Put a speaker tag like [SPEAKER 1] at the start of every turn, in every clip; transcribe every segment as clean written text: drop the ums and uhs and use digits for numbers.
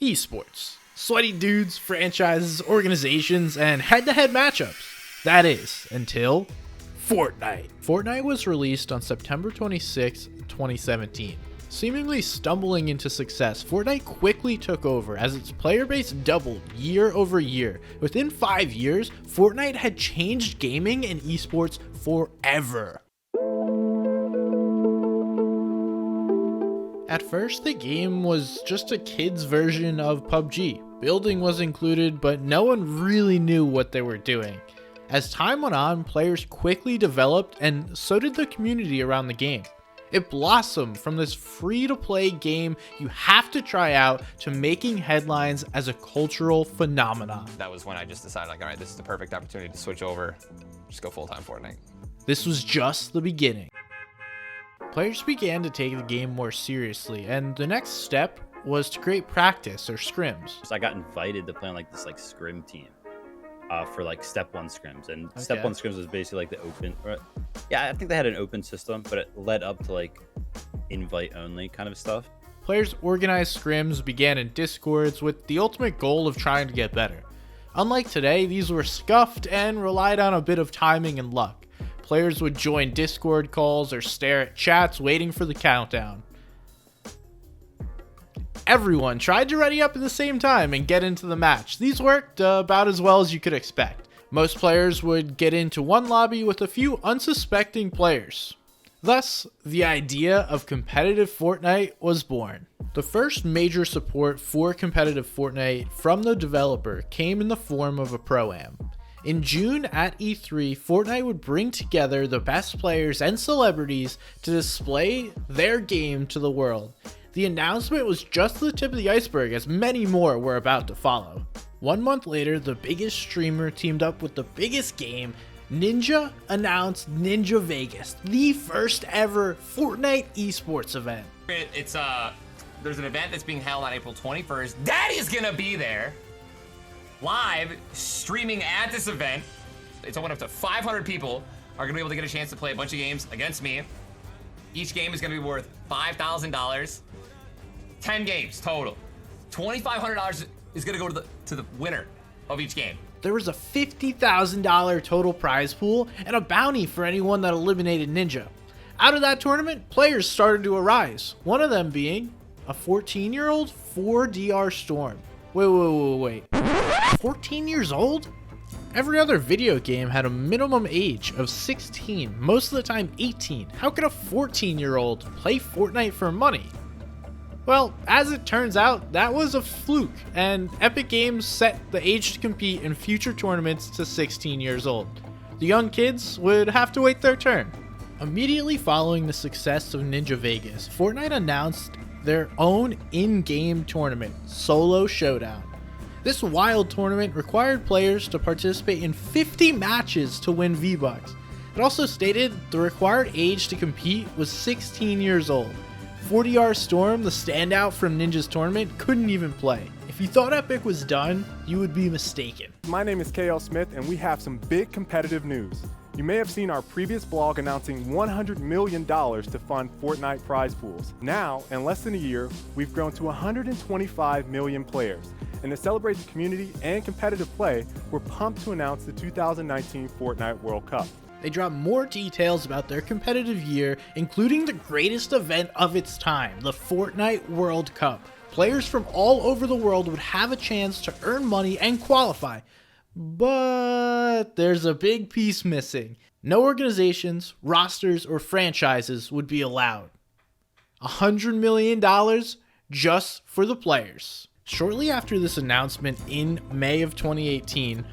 [SPEAKER 1] Esports. Sweaty dudes, franchises, organizations, and head-to-head matchups. That is, until Fortnite. Fortnite was released on September 26, 2017. Seemingly stumbling into success, Fortnite quickly took over as its player base doubled year over year. Within 5 years, Fortnite had changed gaming and esports forever. At first, the game was just a kid's version of PUBG. Building was included, but no one really knew what they were doing. As time went on, players quickly developed, and so did the community around the game. It blossomed from this free-to-play game you have to try out to making headlines as a cultural phenomenon.
[SPEAKER 2] That was when I just decided, like, all right, this is the perfect opportunity to switch over, just go full-time Fortnite.
[SPEAKER 1] This was just the beginning. Players began to take the game more seriously, and the next step was to create practice or scrims.
[SPEAKER 3] So I got invited to play on this scrim team for step one scrims, and step one scrims was basically the open. Yeah, I think they had an open system, but it led up to invite only kind of stuff.
[SPEAKER 1] Players organized scrims began in discords with the ultimate goal of trying to get better. Unlike today, these were scuffed and relied on a bit of timing and luck. Players would join Discord calls or stare at chats waiting for the countdown. Everyone tried to ready up at the same time and get into the match. These worked about as well as you could expect. Most players would get into one lobby with a few unsuspecting players. Thus, the idea of competitive Fortnite was born. The first major support for competitive Fortnite from the developer came in the form of a Pro-Am. In June at E3, Fortnite would bring together the best players and celebrities to display their game to the world. The announcement was just the tip of the iceberg, as many more were about to follow. 1 month later, the biggest streamer teamed up with the biggest game. Ninja announced Ninja Vegas, the first ever Fortnite esports event.
[SPEAKER 2] There's an event that's being held on April 21st. Daddy's gonna be there, live streaming at this event. It's open up to 500 people are gonna be able to get a chance to play a bunch of games against me. Each game is gonna be worth $5,000. 10 games total. $2,500 is gonna go to the winner of each game.
[SPEAKER 1] There was a $50,000 total prize pool and a bounty for anyone that eliminated Ninja. Out of that tournament, players started to arise, one of them being a 14-year-old 4DR Storm. Wait. 14 years old? Every other video game had a minimum age of 16, most of the time 18. How could a 14-year-old play Fortnite for money? Well, as it turns out, that was a fluke, and Epic Games set the age to compete in future tournaments to 16 years old. The young kids would have to wait their turn. Immediately following the success of Ninja Vegas, Fortnite announced their own in-game tournament, Solo Showdown. This wild tournament required players to participate in 50 matches to win V-Bucks. It also stated the required age to compete was 16 years old. 4DR Storm, the standout from Ninja's tournament, couldn't even play. If you thought Epic was done, you would be mistaken.
[SPEAKER 4] My name is KL Smith, and we have some big competitive news. You may have seen our previous blog announcing $100 million to fund Fortnite prize pools. Now, in less than a year, we've grown to 125 million players. And to celebrate the community and competitive play, we're pumped to announce the 2019 Fortnite World Cup.
[SPEAKER 1] They dropped more details about their competitive year, including the greatest event of its time, the Fortnite World Cup. Players from all over the world would have a chance to earn money and qualify. But there's a big piece missing. No organizations, rosters, or franchises would be allowed. $100 million just for the players. Shortly after this announcement in May of 2018,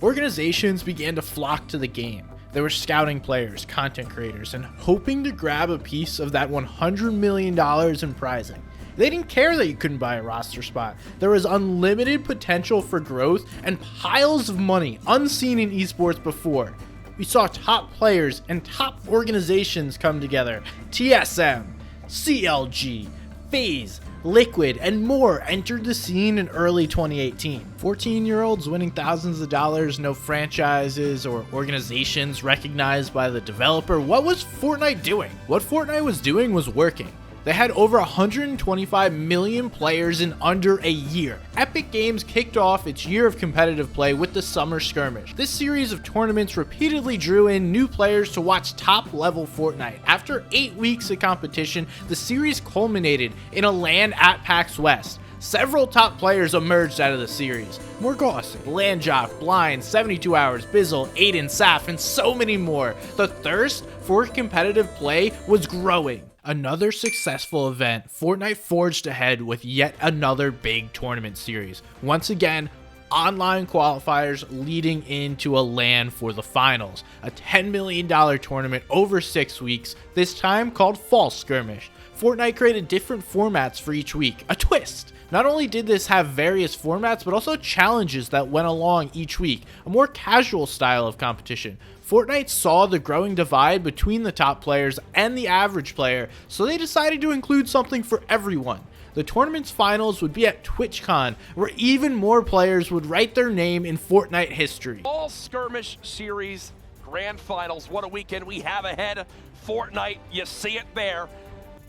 [SPEAKER 1] organizations began to flock to the game. They were scouting players, content creators, and hoping to grab a piece of that $100 million in prizing. They didn't care that you couldn't buy a roster spot. There was unlimited potential for growth and piles of money unseen in esports before. We saw top players and top organizations come together. TSM, CLG, FaZe, Liquid, and more entered the scene in early 2018. 14-year-olds winning thousands of dollars, no franchises or organizations recognized by the developer. What was Fortnite doing? What Fortnite was doing was working. They had over 125 million players in under a year. Epic Games kicked off its year of competitive play with the Summer Skirmish. This series of tournaments repeatedly drew in new players to watch top-level Fortnite. After 8 weeks of competition, the series culminated in a LAN at PAX West. Several top players emerged out of the series. Morgoth, Landjock, Blind, 72 Hours, Bizzle, Aiden, Saf, and so many more. The thirst for competitive play was growing. Another successful event, Fortnite forged ahead with yet another big tournament series. Once again, online qualifiers leading into a LAN for the finals. A $10 million tournament over 6 weeks, this time called Fall Skirmish. Fortnite created different formats for each week, a twist. Not only did this have various formats, but also challenges that went along each week, a more casual style of competition. Fortnite saw the growing divide between the top players and the average player, so they decided to include something for everyone. The tournament's finals would be at TwitchCon, where even more players would write their name in Fortnite history.
[SPEAKER 5] All Skirmish Series Grand Finals, what a weekend we have ahead. Fortnite, you see it there.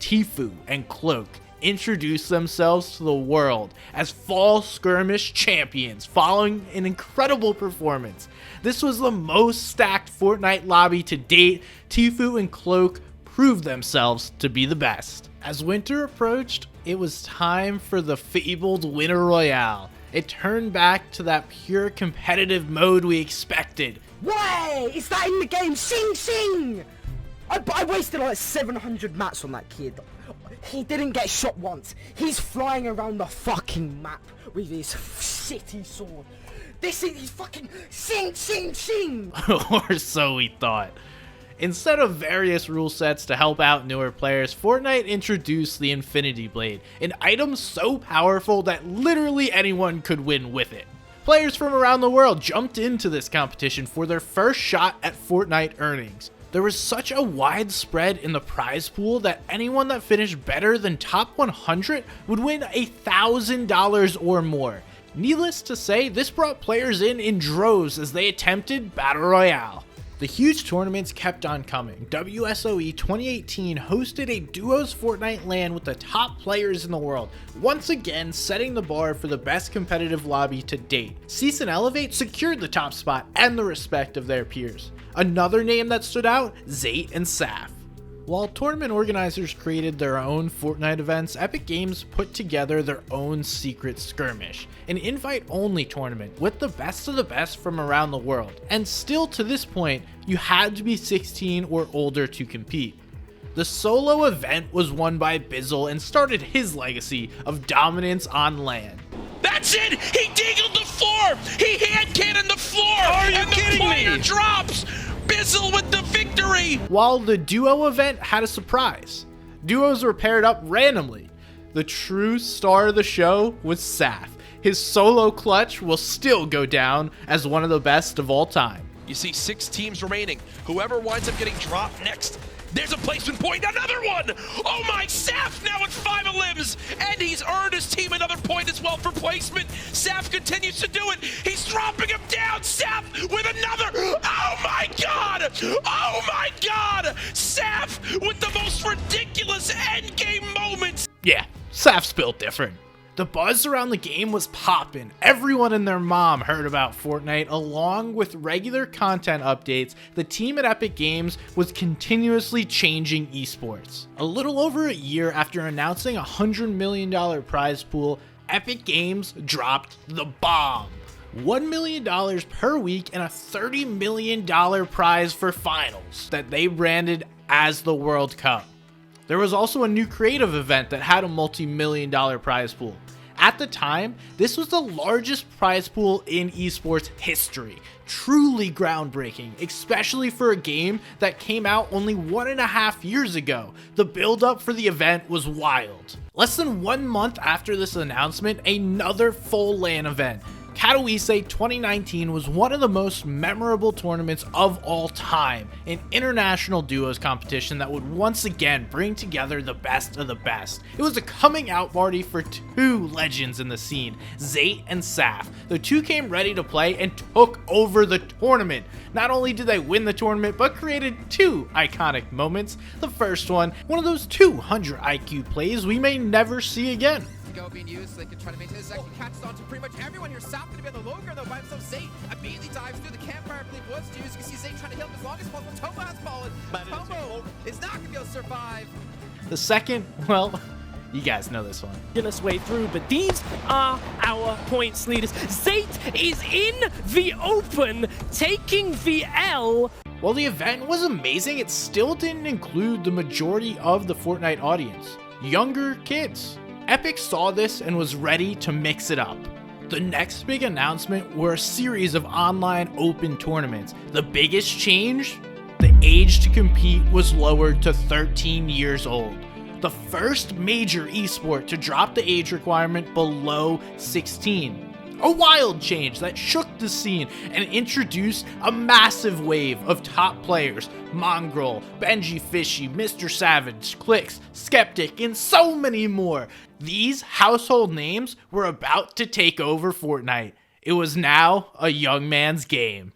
[SPEAKER 1] Tfue and Cloak introduced themselves to the world as Fall Skirmish champions following an incredible performance. This was the most stacked Fortnite lobby to date. Tfue and Cloak proved themselves to be the best. As winter approached, it was time for the fabled Winter Royale. It turned back to that pure competitive mode we expected.
[SPEAKER 6] Way! Is that in the game? Sing, sing! I wasted like 700 mats on that kid. He didn't get shot once. He's flying around the fucking map with his shitty sword. He's fucking sing, sing, sing!
[SPEAKER 1] Or so we thought. Instead of various rule sets to help out newer players, Fortnite introduced the Infinity Blade, an item so powerful that literally anyone could win with it. Players from around the world jumped into this competition for their first shot at Fortnite earnings. There was such a wide spread in the prize pool that anyone that finished better than top 100 would win $1,000 or more. Needless to say, this brought players in droves as they attempted Battle Royale. The huge tournaments kept on coming. WSOE 2018 hosted a duos Fortnite LAN with the top players in the world, once again setting the bar for the best competitive lobby to date. Cease and Elevate secured the top spot and the respect of their peers. Another name that stood out, Zate and Saf. While tournament organizers created their own Fortnite events, Epic Games put together their own secret skirmish, an invite-only tournament with the best of the best from around the world. And still to this point, you had to be 16 or older to compete. The solo event was won by Bizzle and started his legacy of dominance on LAN.
[SPEAKER 5] That's it! He deagled the floor! He hand cannoned the floor! Are you kidding me? And the pointer drops! Bizzle with the victory!
[SPEAKER 1] While the duo event had a surprise. Duos were paired up randomly. The true star of the show was Saf. His solo clutch will still go down as one of the best of all time.
[SPEAKER 5] You see 6 teams remaining. Whoever winds up getting dropped next. There's a placement point, another one! Oh my, Saf now with 5 limbs! And he's earned his team another point as well for placement. Saf continues to do it. He's dropping him down. Saf with another. Oh my god! Oh my god! Saf with the most ridiculous endgame moments.
[SPEAKER 1] Yeah, Saf's built different. The buzz around the game was poppin'. Everyone and their mom heard about Fortnite. Along with regular content updates, the team at Epic Games was continuously changing esports. A little over a year after announcing a $100 million prize pool, Epic Games dropped the bomb. $1 million per week and a $30 million prize for finals that they branded as the World Cup. There was also a new creative event that had a multi-million dollar prize pool. At the time, this was the largest prize pool in esports history. Truly groundbreaking, especially for a game that came out only 1.5 years ago. The build-up for the event was wild. Less than 1 month after this announcement, another full LAN event, Katowice 2019 was one of the most memorable tournaments of all time, an international duos competition that would once again bring together the best of the best. It was a coming out party for two legends in the scene, Zate and Saf. The two came ready to play and took over the tournament. Not only did they win the tournament, but created two iconic moments. The first one of those 200 IQ plays we may never see again.
[SPEAKER 7] Go being used so they can try to maintain this. Actually catches on to pretty much everyone here. South going to be on the low ground though by himself. Zate immediately dives through the campfire. I believe what's used. You can see Zate trying to heal him as long as possible. Tomo has fallen. Tomo is not going to be able to survive.
[SPEAKER 1] The second, well, you guys know this one.
[SPEAKER 8] Us way through, but these are our points leaders. Zate is in the open, taking the L.
[SPEAKER 1] While the event was amazing, it still didn't include the majority of the Fortnite audience, younger kids. Epic saw this and was ready to mix it up. The next big announcement were a series of online open tournaments. The biggest change? The age to compete was lowered to 13 years old. The first major esport to drop the age requirement below 16. A wild change that shook the scene and introduced a massive wave of top players. Mongrel, Benji Fishy, Mr. Savage, Clicks, Skeptic, and so many more. These household names were about to take over Fortnite. It was now a young man's game.